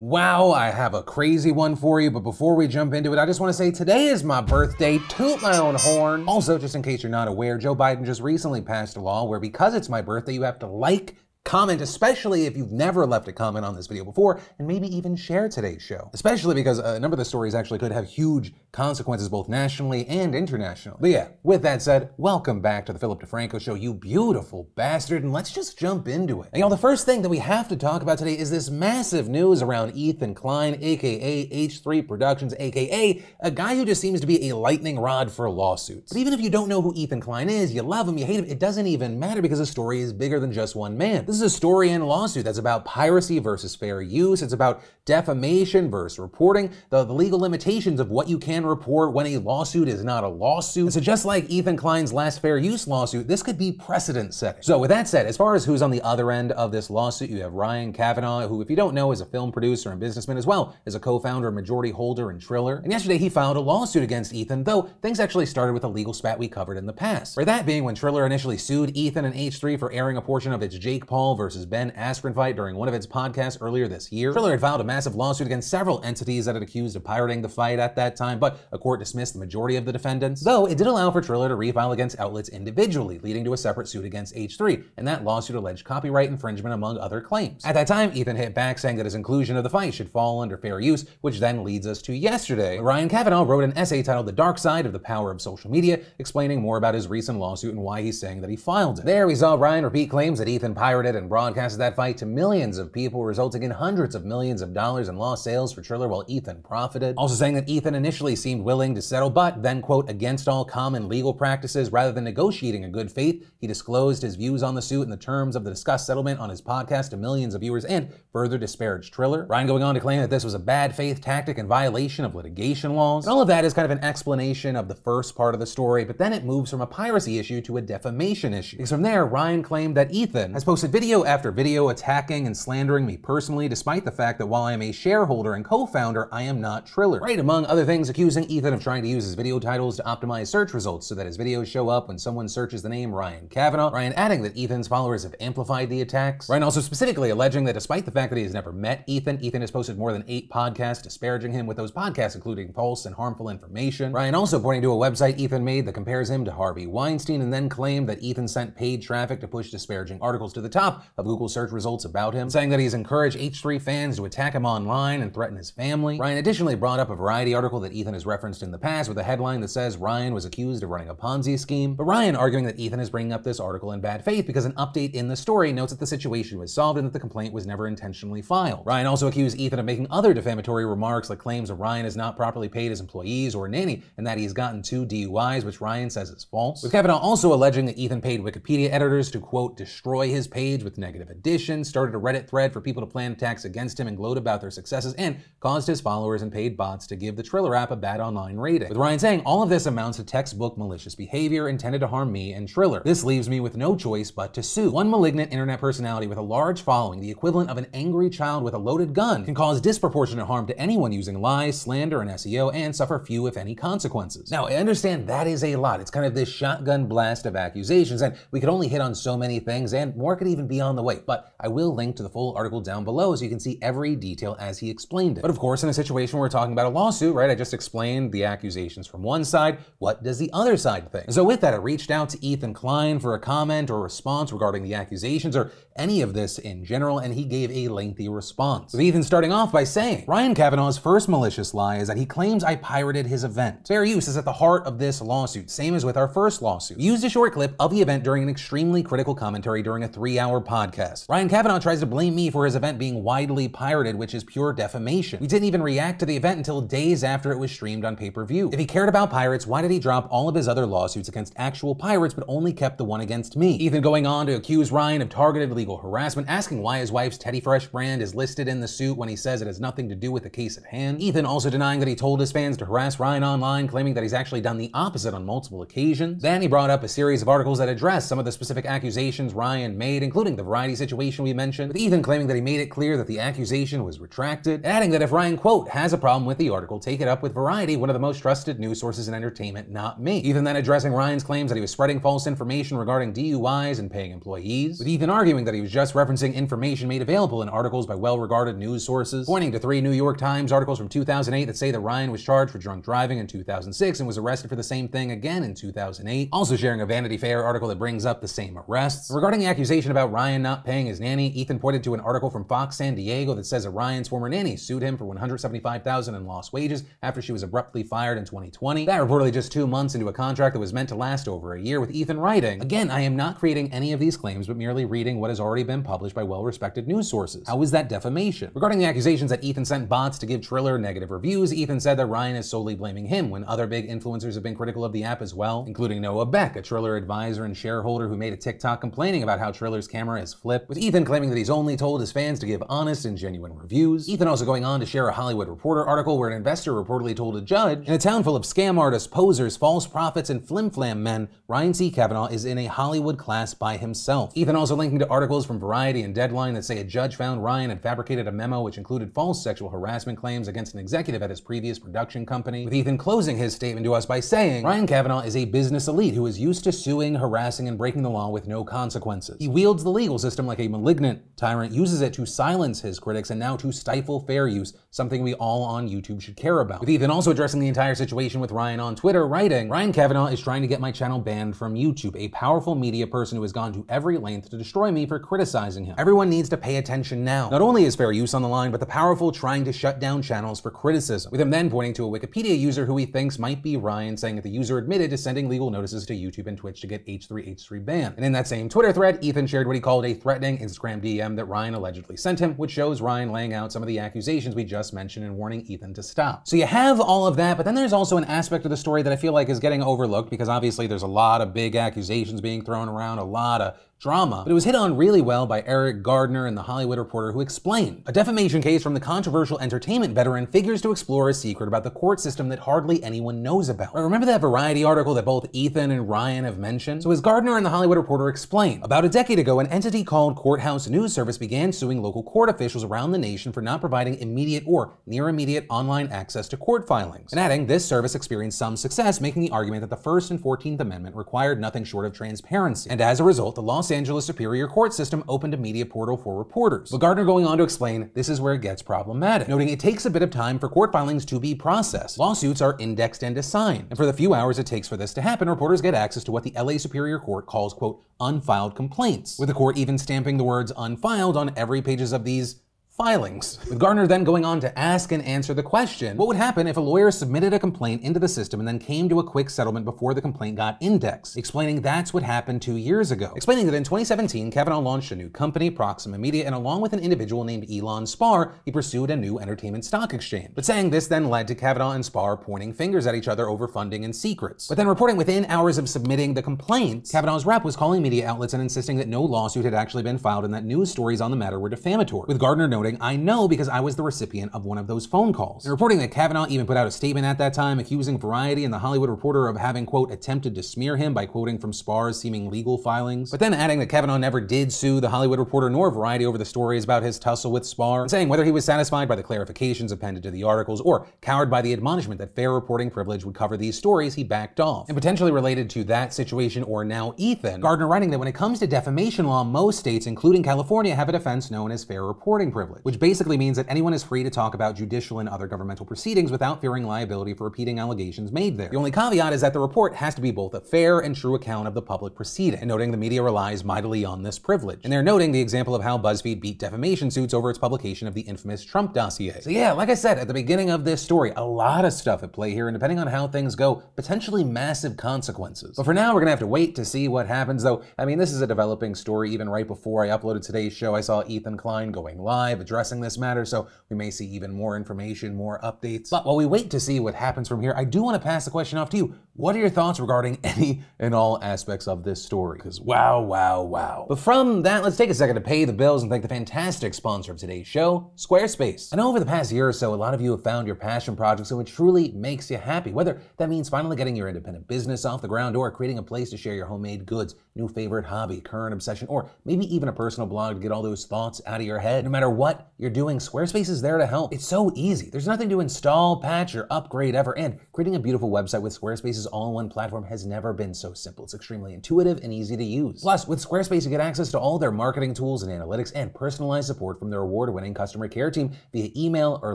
Wow, I have a crazy one for you, but before we jump into it, I just want to say today is my birthday, toot my own horn. Also, just in case you're not aware, Joe Biden just recently passed a law where because it's my birthday, you have to like, comment, especially if you've never left a comment on this video before, and maybe even share today's show. Especially because a number of the stories actually could have huge consequences both nationally and internationally. But yeah, with that said, welcome back to the Philip DeFranco Show, you beautiful bastard, and let's just jump into it. And y'all, the first thing that we have to talk about today is this massive news around Ethan Klein, aka H3 Productions, aka a guy who just seems to be a lightning rod for lawsuits. But even if you don't know who Ethan Klein is, you love him, you hate him, it doesn't even matter because the story is bigger than just one man. This is a story and lawsuit that's about piracy versus fair use. It's about defamation versus reporting, the legal limitations of what you can report when a lawsuit is not a lawsuit. And so just like Ethan Klein's last fair use lawsuit, this could be precedent setting. So with that said, as far as who's on the other end of this lawsuit, you have Ryan Kavanaugh, who if you don't know is a film producer and businessman as well as a co-founder, majority holder in Triller. And yesterday he filed a lawsuit against Ethan, though things actually started with a legal spat we covered in the past. For that being when Triller initially sued Ethan and H3 for airing a portion of its Jake Paul versus Ben Askren fight during one of its podcasts earlier this year. Triller had filed a massive lawsuit against several entities that had accused of pirating the fight at that time, but a court dismissed the majority of the defendants, though it did allow for Triller to refile against outlets individually, leading to a separate suit against H3, and that lawsuit alleged copyright infringement among other claims. At that time, Ethan hit back saying that his inclusion of the fight should fall under fair use, which then leads us to yesterday. Ryan Kavanaugh wrote an essay titled The Dark Side of the Power of Social Media, explaining more about his recent lawsuit and why he's saying that he filed it. There we saw Ryan repeat claims that Ethan pirated and broadcasted that fight to millions of people, resulting in hundreds of millions of dollars in lost sales for Triller while Ethan profited. Also saying that Ethan initially seemed willing to settle, but then, quote, against all common legal practices, rather than negotiating a good faith, he disclosed his views on the suit and the terms of the discussed settlement on his podcast to millions of viewers and further disparaged Triller. Ryan going on to claim that this was a bad faith tactic and violation of litigation laws. And all of that is kind of an explanation of the first part of the story, but then it moves from a piracy issue to a defamation issue. Because from there, Ryan claimed that Ethan has posted video after video attacking and slandering me personally, despite the fact that while I am a shareholder and co-founder, I am not Triller. Right, among other things, accusing Ethan of trying to use his video titles to optimize search results so that his videos show up when someone searches the name Ryan Kavanaugh. Ryan adding that Ethan's followers have amplified the attacks. Ryan also specifically alleging that despite the fact that he has never met Ethan, Ethan has posted more than 8 podcasts disparaging him, with those podcasts including false and harmful information. Ryan also pointing to a website Ethan made that compares him to Harvey Weinstein, and then claimed that Ethan sent paid traffic to push disparaging articles to the top of Google search results about him, saying that he's encouraged H3 fans to attack him online and threaten his family. Ryan additionally brought up a Variety article that Ethan has referenced in the past with a headline that says Ryan was accused of running a Ponzi scheme, but Ryan arguing that Ethan is bringing up this article in bad faith because an update in the story notes that the situation was solved and that the complaint was never intentionally filed. Ryan also accused Ethan of making other defamatory remarks like claims of Ryan has not properly paid his employees or nanny and that he's gotten 2 DUIs, which Ryan says is false. With Kavanaugh also alleging that Ethan paid Wikipedia editors to, quote, destroy his page with negative additions, started a Reddit thread for people to plan attacks against him and gloat about their successes, and caused his followers and paid bots to give the Triller app a bad online rating. With Ryan saying all of this amounts to textbook malicious behavior intended to harm me and Triller. This leaves me with no choice but to sue. One malignant internet personality with a large following, the equivalent of an angry child with a loaded gun, can cause disproportionate harm to anyone using lies, slander, and SEO, and suffer few, if any, consequences. Now, I understand that is a lot. It's kind of this shotgun blast of accusations, and we could only hit on so many things, and more could even be on the way, but I will link to the full article down below so you can see every detail as he explained it. But of course, in a situation where we're talking about a lawsuit, right, I just explained the accusations from one side. What does the other side think? So with that, I reached out to Ethan Klein for a comment or response regarding the accusations or any of this in general, and he gave a lengthy response. With Ethan starting off by saying, Ryan Kavanaugh's first malicious lie is that he claims I pirated his event. Fair use is at the heart of this lawsuit, same as with our first lawsuit. We used a short clip of the event during an extremely critical commentary during a 3-hour podcast. Ryan Kavanaugh tries to blame me for his event being widely pirated, which is pure defamation. We didn't even react to the event until days after it was streamed on pay-per-view. If he cared about pirates, why did he drop all of his other lawsuits against actual pirates but only kept the one against me? Ethan going on to accuse Ryan of targeted legal harassment, asking why his wife's Teddy Fresh brand is listed in the suit when he says it has nothing to do with the case at hand. Ethan also denying that he told his fans to harass Ryan online, claiming that he's actually done the opposite on multiple occasions. Then he brought up a series of articles that address some of the specific accusations Ryan made, including noting the Variety situation we mentioned, with Ethan claiming that he made it clear that the accusation was retracted, adding that if Ryan, quote, has a problem with the article, take it up with Variety, one of the most trusted news sources in entertainment, not me. Ethan then addressing Ryan's claims that he was spreading false information regarding DUIs and paying employees, with Ethan arguing that he was just referencing information made available in articles by well-regarded news sources, pointing to 3 New York Times articles from 2008 that say that Ryan was charged for drunk driving in 2006 and was arrested for the same thing again in 2008, also sharing a Vanity Fair article that brings up the same arrests. Regarding the accusation about Ryan not paying his nanny, Ethan pointed to an article from Fox San Diego that says that Ryan's former nanny sued him for $175,000 in lost wages after she was abruptly fired in 2020. That reportedly just 2 months into a contract that was meant to last over a year, with Ethan writing, "Again, I am not creating any of these claims, but merely reading what has already been published by well-respected news sources. How is that defamation?" Regarding the accusations that Ethan sent bots to give Triller negative reviews, Ethan said that Ryan is solely blaming him when other big influencers have been critical of the app as well, including Noah Beck, a Triller advisor and shareholder who made a TikTok complaining about how Triller's camera is flipped, with Ethan claiming that he's only told his fans to give honest and genuine reviews. Ethan also going on to share a Hollywood Reporter article where an investor reportedly told a judge, "In a town full of scam artists, posers, false prophets, and flim-flam men, Ryan C. Kavanaugh is in a Hollywood class by himself." Ethan also linking to articles from Variety and Deadline that say a judge found Ryan had fabricated a memo which included false sexual harassment claims against an executive at his previous production company, with Ethan closing his statement to us by saying, "Ryan Kavanaugh is a business elite who is used to suing, harassing, and breaking the law with no consequences. He wields the legal system like a malignant tyrant, uses it to silence his critics, and now to stifle fair use, something we all on YouTube should care about." With Ethan also addressing the entire situation with Ryan on Twitter, writing, "Ryan Kavanaugh is trying to get my channel banned from YouTube, a powerful media person who has gone to every length to destroy me for criticizing him. Everyone needs to pay attention now. Not only is fair use on the line, but the powerful trying to shut down channels for criticism." With him then pointing to a Wikipedia user who he thinks might be Ryan, saying that the user admitted to sending legal notices to YouTube and Twitch to get H3H3 banned. And in that same Twitter thread, Ethan shared what he called a threatening Instagram DM that Ryan allegedly sent him, which shows Ryan laying out some of the accusations we just mentioned and warning Ethan to stop. So you have all of that, but then there's also an aspect of the story that I feel like is getting overlooked because obviously there's a lot of big accusations being thrown around, a lot of drama, but it was hit on really well by Eric Gardner and The Hollywood Reporter, who explained a defamation case from the controversial entertainment veteran figures to explore a secret about the court system that hardly anyone knows about. Remember that Variety article that both Ethan and Ryan have mentioned? So as Gardner and The Hollywood Reporter explained, about a decade ago, an entity called Courthouse News Service began suing local court officials around the nation for not providing immediate or near immediate online access to court filings. And adding, this service experienced some success, making the argument that the First and 14th Amendment required nothing short of transparency. And as a result, the Los Angeles Superior Court system opened a media portal for reporters. But Gardner going on to explain, this is where it gets problematic, noting it takes a bit of time for court filings to be processed. Lawsuits are indexed and assigned, and for the few hours it takes for this to happen, reporters get access to what the LA Superior Court calls, quote, unfiled complaints, with the court even stamping the words unfiled on every pages of these filings. With Gardner then going on to ask and answer the question, what would happen if a lawyer submitted a complaint into the system and then came to a quick settlement before the complaint got indexed? Explaining that's what happened 2 years ago. Explaining that in 2017, Kavanaugh launched a new company, Proxima Media, and along with an individual named Elon Spar, he pursued a new entertainment stock exchange. But saying this then led to Kavanaugh and Spar pointing fingers at each other over funding and secrets. But then reporting within hours of submitting the complaint, Kavanaugh's rep was calling media outlets and insisting that no lawsuit had actually been filed and that news stories on the matter were defamatory. With Gardner noting, I know because I was the recipient of one of those phone calls. And reporting that Kavanaugh even put out a statement at that time accusing Variety and The Hollywood Reporter of having, quote, attempted to smear him by quoting from Spar's seeming legal filings. But then adding that Kavanaugh never did sue The Hollywood Reporter nor Variety over the stories about his tussle with Spar, and saying whether he was satisfied by the clarifications appended to the articles or cowed by the admonishment that fair reporting privilege would cover these stories, he backed off. And potentially related to that situation or now Ethan, Gardner writing that when it comes to defamation law, most states, including California, have a defense known as fair reporting privilege, which basically means that anyone is free to talk about judicial and other governmental proceedings without fearing liability for repeating allegations made there. The only caveat is that the report has to be both a fair and true account of the public proceeding, and noting the media relies mightily on this privilege. And they're noting the example of how BuzzFeed beat defamation suits over its publication of the infamous Trump dossier. So yeah, like I said at the beginning of this story, a lot of stuff at play here, and depending on how things go, potentially massive consequences. But for now, we're gonna have to wait to see what happens, though. I mean, this is a developing story. Even right before I uploaded today's show, I saw Ethan Klein going live addressing this matter, so we may see even more information, more updates. But while we wait to see what happens from here, I do want to pass the question off to you. What are your thoughts regarding any and all aspects of this story? Because wow, wow, wow. But from that, let's take a second to pay the bills and thank the fantastic sponsor of today's show, Squarespace. I know over the past year or so, a lot of you have found your passion projects and it truly makes you happy, whether that means finally getting your independent business off the ground or creating a place to share your homemade goods, new favorite hobby, current obsession, or maybe even a personal blog to get all those thoughts out of your head. No matter what you're doing, Squarespace is there to help. It's so easy. There's nothing to install, patch, or upgrade ever, and creating a beautiful website with Squarespace's all-in-one platform has never been so simple. It's extremely intuitive and easy to use. Plus, with Squarespace, you get access to all their marketing tools and analytics and personalized support from their award-winning customer care team via email or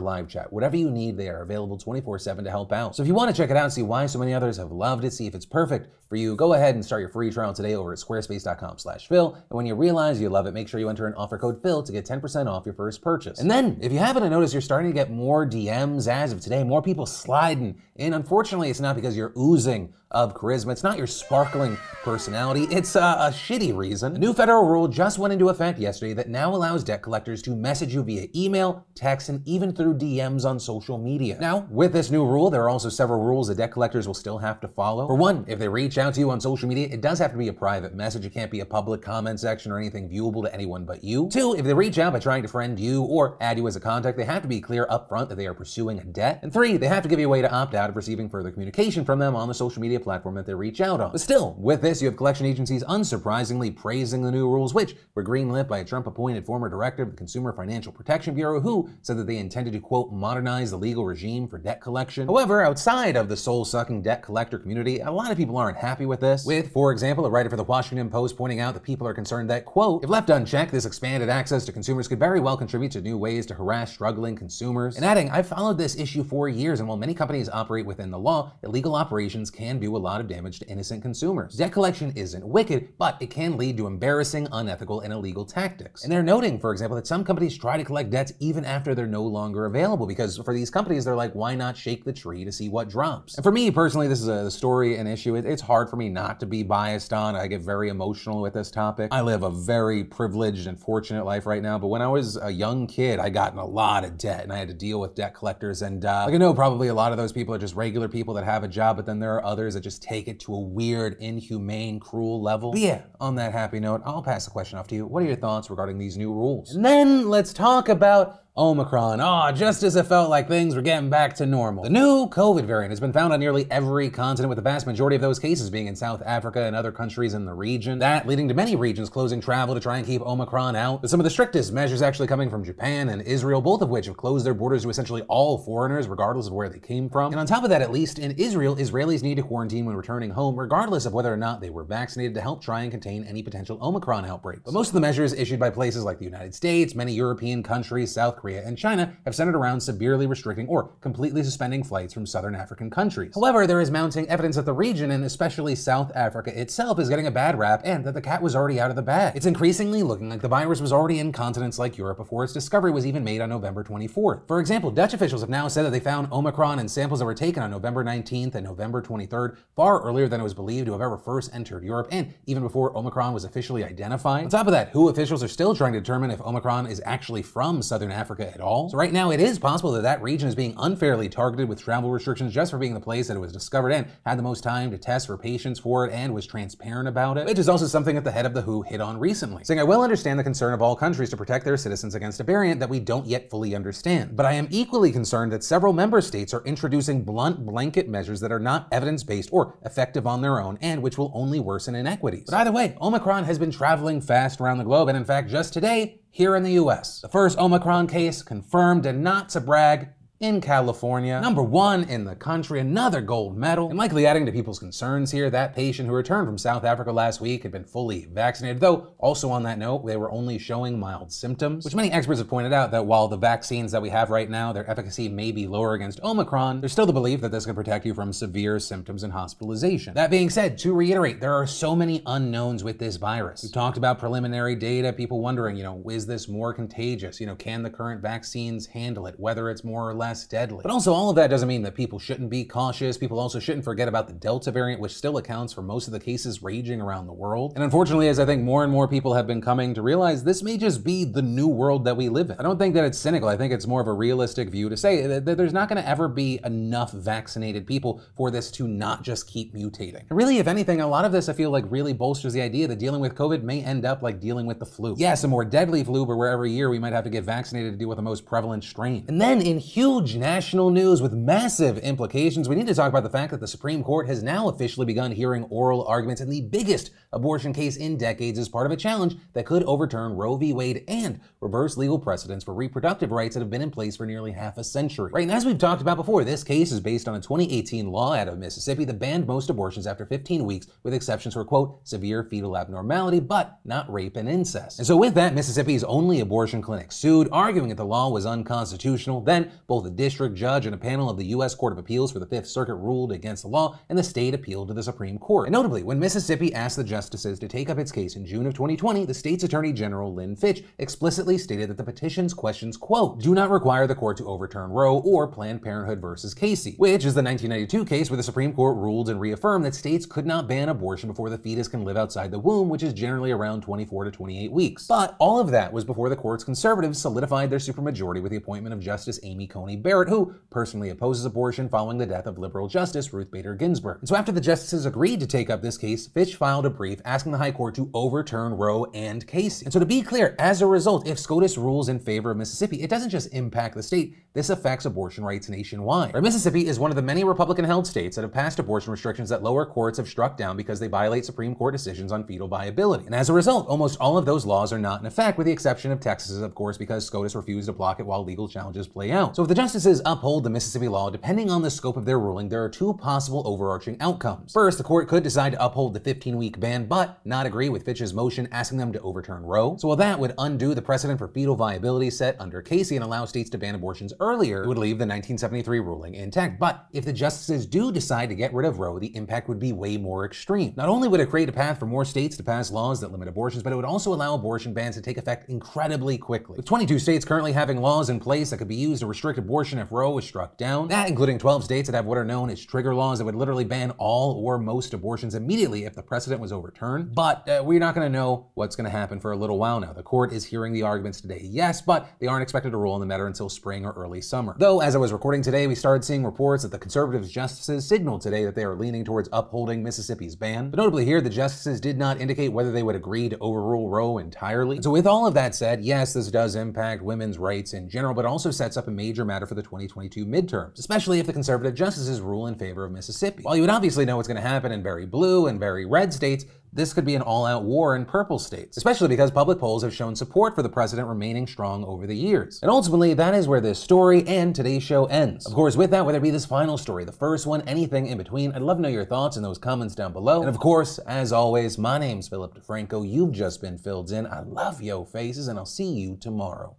live chat. Whatever you need, they are available 24/7 to help out. So if you want to check it out and see why so many others have loved it, see if it's perfect for you, go ahead and start your free trial today over at squarespace.com/Phil. And when you realize you love it, make sure you enter an offer code Phil to get 10% off your first purchase. And then, if you haven't noticed, you're starting to get more DMs as of today, more people sliding in. Unfortunately, it's not because you're oozing of charisma. It's not your sparkling personality. It's a shitty reason. A new federal rule just went into effect yesterday that now allows debt collectors to message you via email, text, and even through DMs on social media. Now, with this new rule, there are also several rules that debt collectors will still have to follow. For one, if they reach out to you on social media, it does have to be a private message. It can't be a public comment section or anything viewable to anyone but you. Two, if they reach out by trying to friend you or add you as a contact, they have to be clear up front that they are pursuing a debt. And three, they have to give you a way to opt out of receiving further communication from them on the social media platform that they reach out on. But still, with this, you have collection agencies unsurprisingly praising the new rules, which were greenlit by a Trump-appointed former director of the Consumer Financial Protection Bureau, who said that they intended to, quote, modernize the legal regime for debt collection. However, outside of the soul-sucking debt collector community, a lot of people aren't happy with this, with, for example, a writer for the Washington Post pointing out that people are concerned that, quote, if left unchecked, this expanded access to consumers could very well contribute to new ways to harass struggling consumers. And adding, I've followed this issue for years, and while many companies operate within the law, illegal operations can do a lot of damage to innocent consumers. Debt collection isn't wicked, but it can lead to embarrassing, unethical, and illegal tactics. And they're noting, for example, that some companies try to collect debts even after they're no longer available, because for these companies, they're like, why not shake the tree to see what drops? And for me personally, this is a story, an issue. It's hard for me not to be biased on. I get very emotional with this topic. I live a very privileged and fortunate life right now, but when I was a young kid, I got in a lot of debt, and I had to deal with debt collectors. And like I know probably a lot of those people are just regular people that have a job, but then there are others that just take it to a weird, inhumane, cruel level. But yeah, on that happy note, I'll pass the question off to you. What are your thoughts regarding these new rules? And then let's talk about Omicron. Just as it felt like things were getting back to normal. The new COVID variant has been found on nearly every continent, with the vast majority of those cases being in South Africa and other countries in the region. That leading to many regions closing travel to try and keep Omicron out. With some of the strictest measures actually coming from Japan and Israel, both of which have closed their borders to essentially all foreigners, regardless of where they came from. And on top of that, at least in Israel, Israelis need to quarantine when returning home, regardless of whether or not they were vaccinated, to help try and contain any potential Omicron outbreaks. But most of the measures issued by places like the United States, many European countries, South Korea, and China have centered around severely restricting or completely suspending flights from southern African countries. However, there is mounting evidence that the region, and especially South Africa itself, is getting a bad rap, and that the cat was already out of the bag. It's increasingly looking like the virus was already in continents like Europe before its discovery was even made on November 24th. For example, Dutch officials have now said that they found Omicron in samples that were taken on November 19th and November 23rd, far earlier than it was believed to have ever first entered Europe, and even before Omicron was officially identified. On top of that, WHO officials are still trying to determine if Omicron is actually from southern Africa at all. So right now, it is possible that that region is being unfairly targeted with travel restrictions just for being the place that it was discovered and had the most time to test for patients for it and was transparent about it, which is also something that the head of the WHO hit on recently, saying, I will understand the concern of all countries to protect their citizens against a variant that we don't yet fully understand. But I am equally concerned that several member states are introducing blunt blanket measures that are not evidence-based or effective on their own, and which will only worsen inequities. But either way, Omicron has been traveling fast around the globe, and in fact, just today, here in the US, the first Omicron case confirmed, and not to brag, in California. #1 in the country, another gold medal. And likely adding to people's concerns here, that patient who returned from South Africa last week had been fully vaccinated, though also on that note, they were only showing mild symptoms, which many experts have pointed out that while the vaccines that we have right now, their efficacy may be lower against Omicron, there's still the belief that this can protect you from severe symptoms and hospitalization. That being said, to reiterate, there are so many unknowns with this virus. We've talked about preliminary data, people wondering, is this more contagious? Can the current vaccines handle it, whether it's more or less deadly? But also, all of that doesn't mean that people shouldn't be cautious. People also shouldn't forget about the Delta variant, which still accounts for most of the cases raging around the world. And unfortunately, as I think more and more people have been coming to realize, this may just be the new world that we live in. I don't think that it's cynical. I think it's more of a realistic view to say that there's not going to ever be enough vaccinated people for this to not just keep mutating. And really, if anything, a lot of this I feel like really bolsters the idea that dealing with COVID may end up like dealing with the flu. Yes, a more deadly flu, but where every year we might have to get vaccinated to deal with the most prevalent strain. And then in huge huge national news with massive implications. We need to talk about the fact that the Supreme Court has now officially begun hearing oral arguments in the biggest abortion case in decades as part of a challenge that could overturn Roe v. Wade and reverse legal precedents for reproductive rights that have been in place for nearly half a century. Right, and as we've talked about before, this case is based on a 2018 law out of Mississippi that banned most abortions after 15 weeks, with exceptions for, quote, severe fetal abnormality, but not rape and incest. And so with that, Mississippi's only abortion clinic sued, arguing that the law was unconstitutional. Then, both a district judge and a panel of the U.S. Court of Appeals for the Fifth Circuit ruled against the law, and the state appealed to the Supreme Court. And notably, when Mississippi asked the justices to take up its case in June of 2020, the state's Attorney General Lynn Fitch explicitly stated that the petition's questions, quote, do not require the court to overturn Roe or Planned Parenthood versus Casey, which is the 1992 case where the Supreme Court ruled and reaffirmed that states could not ban abortion before the fetus can live outside the womb, which is generally around 24 to 28 weeks. But all of that was before the court's conservatives solidified their supermajority with the appointment of Justice Amy Coney Barrett, who personally opposes abortion following the death of liberal Justice Ruth Bader Ginsburg. And so after the justices agreed to take up this case, Fitch filed a brief asking the High Court to overturn Roe and Casey. And so to be clear, as a result, if SCOTUS rules in favor of Mississippi, it doesn't just impact the state, this affects abortion rights nationwide. Right, Mississippi is one of the many Republican-held states that have passed abortion restrictions that lower courts have struck down because they violate Supreme Court decisions on fetal viability. And as a result, almost all of those laws are not in effect, with the exception of Texas, of course, because SCOTUS refused to block it while legal challenges play out. So if the justices uphold the Mississippi law, depending on the scope of their ruling, there are two possible overarching outcomes. First, the court could decide to uphold the 15-week ban, but not agree with Fitch's motion asking them to overturn Roe. So while that would undo the precedent for fetal viability set under Casey and allow states to ban abortions earlier, it would leave the 1973 ruling intact. But if the justices do decide to get rid of Roe, the impact would be way more extreme. Not only would it create a path for more states to pass laws that limit abortions, but it would also allow abortion bans to take effect incredibly quickly. With 22 states currently having laws in place that could be used to restrict abortion if Roe was struck down, that including 12 states that have what are known as trigger laws that would literally ban all or most abortions immediately if the precedent was overturned. But we're not going to know what's going to happen for a little while now. The court is hearing the arguments today, yes, but they aren't expected to rule on the matter until spring or early summer. Though, as I was recording today, we started seeing reports that the conservative justices signaled today that they are leaning towards upholding Mississippi's ban. But notably here, the justices did not indicate whether they would agree to overrule Roe entirely. And so with all of that said, yes, this does impact women's rights in general, but also sets up a major matter for the 2022 midterms, especially if the conservative justices rule in favor of Mississippi. While you would obviously know what's going to happen in very blue and very red states, this could be an all-out war in purple states, especially because public polls have shown support for the president remaining strong over the years. And ultimately, that is where this story and today's show ends. Of course, with that, whether it be this final story, the first one, anything in between, I'd love to know your thoughts in those comments down below. And of course, as always, my name's Philip DeFranco. You've just been filled in. I love yo faces, and I'll see you tomorrow.